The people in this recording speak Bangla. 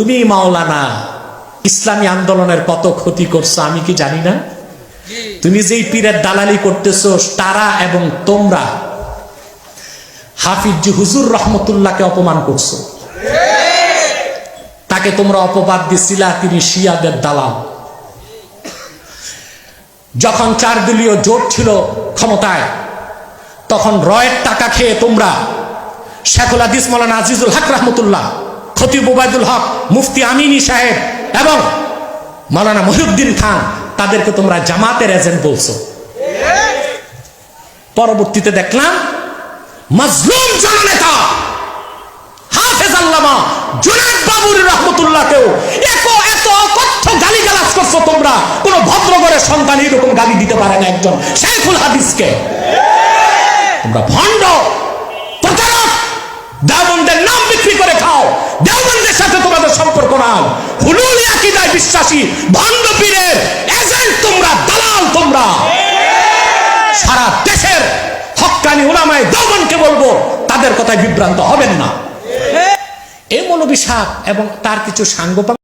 তুমি মাওলানা ইসলামী আন্দোলনের কত ক্ষতি করছো আমি কি জানি না? তুমি যেই পীরের দালালি করতেছো তারা এবং তোমরা হাফিজ হুজুর রহমতুল্লাহকে অপমান করছো। তাকে তোমরা অপবাদ দিছিলা তিনি শিয়াদের দালাল। যখন 4 দলীয় জোট ছিল ক্ষমতায়, তখন রয়ের টাকা খেয়ে তোমরা শেখুল হাদিস মাওলানা আজিজুল হক রহমতুল্লাহ, খতিব ওবায়দুল হক, মুফতি আমিনী সাহেব এবং মাওলানা মহিউদ্দিন খান তাদেরকে তোমরা জামাতের এজেন্ট বলছো। পরবর্তীতে দেখলাম মাজলুম জননেতা হাফেজ আল্লামা জুনায়েদ বাবুরী রহমতুল্লাহকেও এত অকথ্য গালিগালাজ করছো তোমরা। কোন ভদ্রঘরের সন্তান এরকম গালি দিতে পারে না একজন শেখুল হাদিসকে। তোমরা ভণ্ড, প্রতারক, দেওবন্দের নাম বিক্রি করে খাও। দেওবন্দের সাথে তোমাদের সম্পর্ক নাই। হুলুলি আকীদায় বিশ্বাসী ভণ্ড পীরের এজেন্ট তোমরা, দালাল তোমরা। সারা দেশের হক্কানি উলামায়ে দেওবন্দকে বলবো তাদের কথায় বিভ্রান্ত হবেন না। এই মৌলভী সাহেব এবং তার কিছু সাঙ্গ